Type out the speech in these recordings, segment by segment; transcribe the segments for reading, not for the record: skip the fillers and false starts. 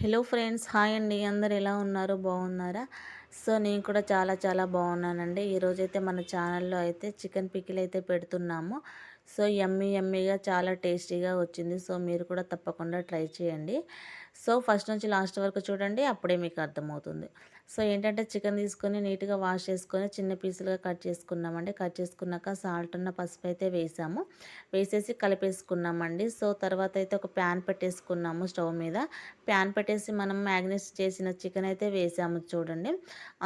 Hello friends, hi అండి. అందరు ఎలా ఉన్నారు? బాగున్నారా? సో నేను కూడా చాలా చాలా బాగున్నానండి. ఈరోజైతే మన ఛానల్లో అయితే చికెన్ పికిల్ అయితే పెడుతున్నాము. సో యమ్మీ యమ్మీగా చాలా టేస్టీగా వచ్చింది. సో మీరు కూడా తప్పకుండా ట్రై చేయండి. సో ఫస్ట్ నుంచి లాస్ట్ వరకు చూడండి, అప్పుడే మీకు అర్థమవుతుంది. సో ఏంటంటే చికెన్ తీసుకొని నీట్గా వాష్ చేసుకొని చిన్న పీసులుగా కట్ చేసుకున్నామండి. కట్ చేసుకున్నాక సాల్ట్ ఉన్న పసుపు అయితే వేసాము. వేసేసి కలిపేసుకున్నామండి. సో తర్వాత అయితే ఒక ప్యాన్ పెట్టేసుకున్నాము స్టవ్ మీద. ప్యాన్ పెట్టేసి మనం మ్యాగ్నేట్ చేసిన చికెన్ అయితే వేసాము చూడండి.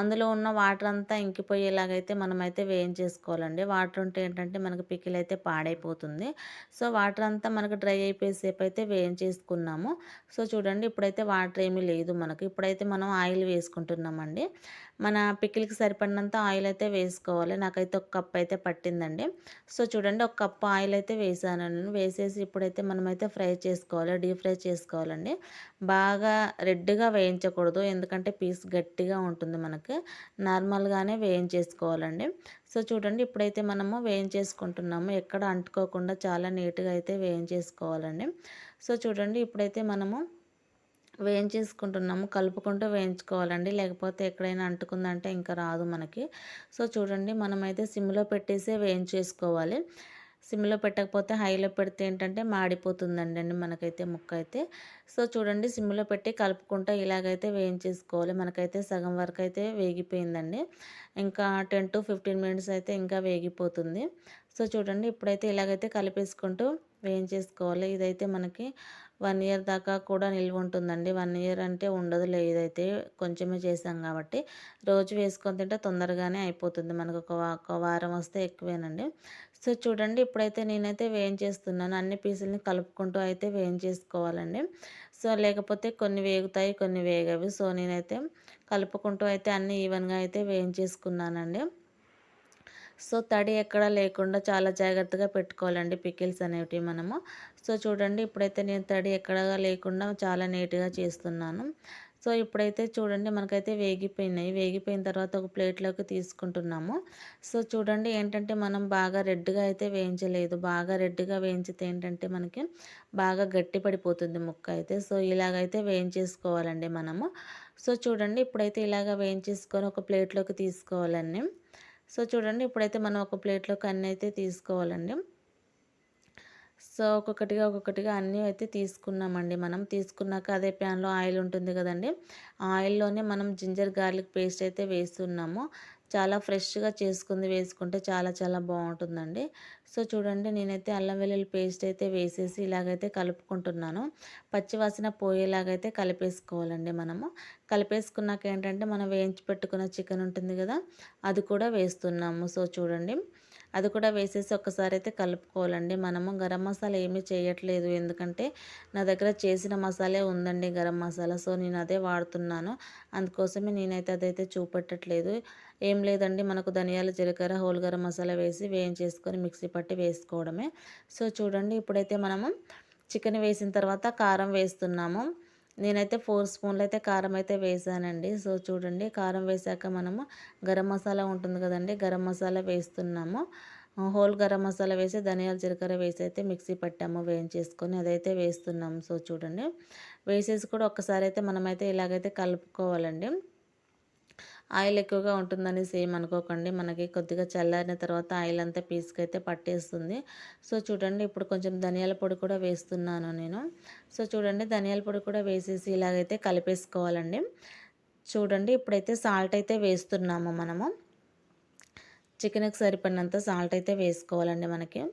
అందులో ఉన్న వాటర్ అంతా ఇంకిపోయేలాగైతే మనమైతే వేయించేసుకోవాలండి. వాటర్ ఉంటే ఏంటంటే మనకు పికిల్ అయితే పాడైపోతుంది. సో వాటర్ అంతా మనకు డ్రై అయిపోయేసేపు అయితే వేయించేసుకున్నాము. సో చూడండి, ఇప్పుడైతే వాటర్ ఏమీ లేదు మనకు. ఇప్పుడైతే మనం ఆయిల్ వేసుకుంటున్నామండి. మన పికిల్కి సరిపడినంత ఆయిల్ అయితే వేసుకోవాలి. నాకైతే ఒక కప్ అయితే పట్టిందండి. సో చూడండి, ఒక కప్ ఆయిల్ అయితే వేసాను నేను. వేసేసి ఇప్పుడైతే మనమైతే ఫ్రై చేసుకోవాలి, డీప్ ఫ్రై చేసుకోవాలండి. బాగా రెడ్గా వేయించకూడదు, ఎందుకంటే పీస్ గట్టిగా ఉంటుంది మనకు. నార్మల్గానే వేయించేసుకోవాలండి. సో చూడండి, ఇప్పుడైతే మనము వేయించేసుకుంటున్నాము. ఎక్కడ అంటుకోకుండా చాలా నీట్గా అయితే వేయించేసుకోవాలండి. సో చూడండి, ఇప్పుడైతే మనము వేయించేసుకుంటున్నాము. కలుపుకుంటూ వేయించుకోవాలండి, లేకపోతే ఎక్కడైనా అంటుకుందంటే ఇంకా రాదు మనకి. సో చూడండి, మనమైతే సిమ్లో పెట్టేసే వేయించేసుకోవాలి. సిమ్లో పెట్టకపోతే హైలో పెడితే ఏంటంటే మాడిపోతుందండి మనకైతే ముక్క అయితే. సో చూడండి, సిమ్లో పెట్టి కలుపుకుంటూ ఇలాగైతే వేయించేసుకోవాలి. మనకైతే సగం వరకు అయితే వేగిపోయిందండి. ఇంకా 10 to 15 మినిట్స్ అయితే ఇంకా వేగిపోతుంది. సో చూడండి, ఇప్పుడైతే ఇలాగైతే కలిపేసుకుంటూ వేయించేసుకోవాలి. ఇదైతే మనకి 1 ఇయర్ దాకా కూడా నిల్వ ఉంటుందండి. 1 ఇయర్ అంటే ఉండదులే, ఇదైతే కొంచెమే చేసాం కాబట్టి. రోజు వేసుకొని తింటే తొందరగానే అయిపోతుంది మనకు. ఒక వారం వస్తే ఎక్కువేనండి. సో చూడండి, ఇప్పుడైతే నేనైతే వేయించేస్తున్నాను. అన్ని పీసులని కలుపుకుంటూ అయితే వేయించేసుకోవాలండి. సో లేకపోతే కొన్ని వేగుతాయి, కొన్ని వేగవి. సో నేనైతే కలుపుకుంటూ అయితే అన్నీ ఈవెన్గా అయితే వేయించేసుకున్నానండి. సో తడి ఎక్కడ లేకుండా చాలా జాగ్రత్తగా పెట్టుకోవాలండి పికిల్స్ అనేటివి మనము. సో చూడండి, ఇప్పుడైతే నేను తడి ఎక్కడ లేకుండా చాలా నీట్గా చేస్తున్నాను. సో ఇప్పుడైతే చూడండి, మనకైతే వేగిపోయినాయి. వేగిపోయిన తర్వాత ఒక ప్లేట్లోకి తీసుకుంటున్నాము. సో చూడండి, ఏంటంటే మనం బాగా రెడ్గా అయితే వేయించలేదు. బాగా రెడ్గా వేయించితే ఏంటంటే మనకి బాగా గట్టి పడిపోతుంది ముక్క అయితే. సో ఇలాగైతే వేయించేసుకోవాలండి మనము. సో చూడండి, ఇప్పుడైతే ఇలాగ వేయించేసుకొని ఒక ప్లేట్లోకి తీసుకోవాలండి. సో చూడండి, ఇప్పుడైతే మనం ఒక ప్లేట్లోకి అన్నీ అయితే తీసుకోవాలండి. సో ఒక్కొక్కటిగా ఒక్కొక్కటిగా అన్నీ అయితే తీసుకున్నామండి. మనం తీసుకున్నాక అదే ప్యాన్లో ఆయిల్ ఉంటుంది కదండి, ఆ ఆయిల్లోనే మనం జింజర్ గార్లిక్ పేస్ట్ అయితే వేస్తున్నాము. చాలా ఫ్రెష్గా చేసుకుంది వేసుకుంటే చాలా చాలా బాగుంటుందండి. సో చూడండి, నేనైతే అల్లం వెల్లుల్లి పేస్ట్ అయితే వేసేసి ఇలాగైతే కలుపుకుంటున్నాను. పచ్చివాసన పోయేలాగైతే కలిపేసుకోవాలండి మనము. కలిపేసుకున్నాక ఏంటంటే మనం వేయించి పెట్టుకున్న చికెన్ ఉంటుంది కదా, అది కూడా వేస్తున్నాము. సో చూడండి, అది కూడా వేసేసి ఒక్కసారి అయితే కలుపుకోవాలండి. మనము గరం మసాలా ఏమీ చేయట్లేదు, ఎందుకంటే నా దగ్గర చేసిన మసాలే ఉందండి గరం మసాలా. సో నేను అదే వాడుతున్నాను, అందుకోసమే నేనైతే అదైతే చూపెట్టట్లేదు. ఏం లేదండి, మనకు ధనియాలు, జీలకర్ర, హోల్ గరం మసాలా వేసి వేయించేసుకొని మిక్సీ పట్టి వేసుకోవడమే. సో చూడండి, ఇప్పుడైతే మనము చికెన్ వేసిన తర్వాత కారం వేస్తున్నాము. నేనైతే 4 స్పూన్లు అయితే కారం అయితే వేసానండి. సో చూడండి, కారం వేసాక మనము గరం మసాలా ఉంటుంది కదండి, గరం మసాలా వేస్తున్నాము. హోల్ గరం మసాలా వేసి ధనియాలు, జీలకర్ర వేసి అయితే మిక్సీ పట్టాము వేయించేసుకొని, అదైతే వేస్తున్నాము. సో చూడండి, వేసేసి కూడా ఒక్కసారి అయితే మనమైతే ఇలాగైతే కలుపుకోవాలండి. ఆయిల్ ఎక్కువగా ఉంటుందనేసి ఏమనుకోకండి. మనకి కొద్దిగా చల్లారిన తర్వాత ఆయిల్ అంతా పీస్‌కైతే పట్టేస్తుంది. సో చూడండి, ఇప్పుడు కొంచెం ధనియాల పొడి కూడా వేస్తున్నాను నేను. సో చూడండి, ధనియాల పొడి కూడా వేసేసి ఇలాగైతే కలిపేసుకోవాలండి. చూడండి, ఇప్పుడైతే సాల్ట్ అయితే వేస్తున్నాము మనము. చికెన్‌కి సరిపడినంత సాల్ట్ అయితే వేసుకోవాలండి మనకి.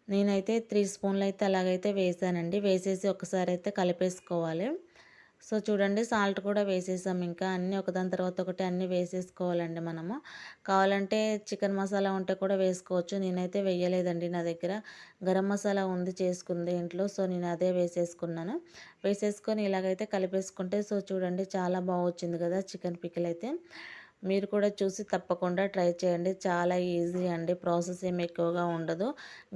నేనైతే 3 స్పూన్లు అయితే అలాగైతే వేసానండి. వేసేసి ఒకసారి అయితే కలిపేసుకోవాలి. సో చూడండి, సాల్ట్ కూడా వేసేసాం. ఇంకా అన్నీ ఒకదాని తర్వాత ఒకటి అన్నీ వేసేసుకోవాలండి మనము. కావాలంటే చికెన్ మసాలా ఉంటే కూడా వేసుకోవచ్చు. నేనైతే వేయలేదండి, నా దగ్గర గరం మసాలా ఉంది చేసుకుంది ఇంట్లో. సో నేను అదే వేసేసుకున్నాను. వేసేసుకొని ఇలాగైతే కలిపేసుకుంటే సో చూడండి, చాలా బాగా వచ్చింది కదా చికెన్ పికిల్ అయితే. మీరు కూడా చూసి తప్పకుండా ట్రై చేయండి. చాలా ఈజీ అండి, ప్రాసెస్ ఏమి ఎక్కువగా ఉండదు.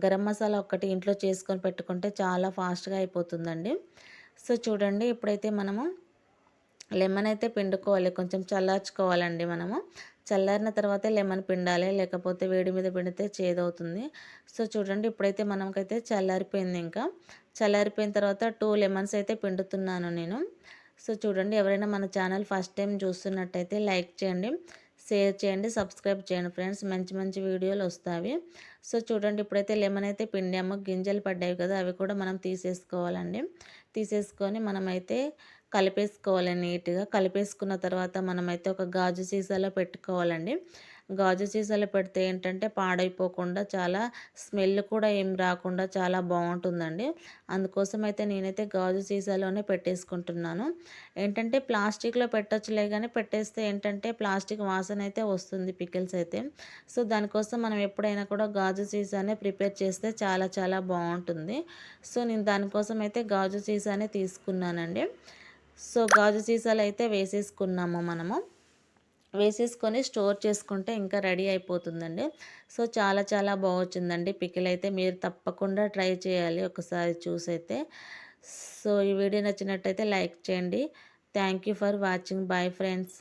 గరం మసాలా ఒక్కటి ఇంట్లో చేసుకొని పెట్టుకుంటే చాలా ఫాస్ట్గా అయిపోతుందండి. సో చూడండి, ఇప్పుడైతే మనము లెమన్ అయితే పిండుకోవాలి, కొంచెం చల్లార్చుకోవాలండి మనము. చల్లారిన తర్వాతే లెమన్ పిండాలి, లేకపోతే వేడి మీద పిండితే చేదవుతుంది. సో చూడండి, ఇప్పుడైతే మనకైతే చల్లారిపోయింది. ఇంకా చల్లారిపోయిన తర్వాత 2 లెమన్స్ అయితే పిండుతున్నాను నేను. సో చూడండి, ఎవరైనా మన ఛానల్ ఫస్ట్ టైం చూస్తున్నట్టయితే లైక్ చేయండి, షేర్ చేయండి, సబ్స్క్రైబ్ చేయండి ఫ్రెండ్స్. మంచి మంచి వీడియోలు వస్తాయి. సో చూడండి, ఇప్పుడైతే లెమన్ అయితే పిండాము, గింజలు పడ్డాయి కదా, అవి కూడా మనం తీసేసుకోవాలండి. తీసేసుకొని మనమైతే కలిపేసుకోవాలి నీట్గా. కలిపేసుకున్న తర్వాత మనమైతే ఒక గాజు సీసాలో పెట్టుకోవాలండి. గాజు సీసాలో పెడితే ఏంటంటే పాడైపోకుండా, చాలా స్మెల్ కూడా ఏం రాకుండా చాలా బాగుంటుందండి. అందుకోసం అయితే నేనైతే గాజు సీసాలోనే పెట్టేసుకుంటున్నాను. ఏంటంటే ప్లాస్టిక్లో పెట్టచ్చులే కానీ పెట్టేస్తే ఏంటంటే ప్లాస్టిక్ వాసన అయితే వస్తుంది పికిల్స్ అయితే. సో దానికోసం మనం ఎప్పుడైనా కూడా గాజు సీసానే ప్రిపేర్ చేస్తే చాలా చాలా బాగుంటుంది. సో నేను దానికోసం అయితే గాజు సీసానే తీసుకున్నానండి. సో గాజు సీసాలు అయితే వేసేసుకున్నాము మనము. వేసేసుకొని స్టోర్ చేసుకుంటే ఇంకా రెడీ అయిపోతుందండి. సో చాలా చాలా బాగొచ్చిందండి పికిల్ అయితే. మీరు తప్పకుండా ట్రై చేయాలి ఒకసారి చూసైతే. సో ఈ వీడియో నచ్చినట్టయితే లైక్ చేయండి. Thank you for watching. Bye friends.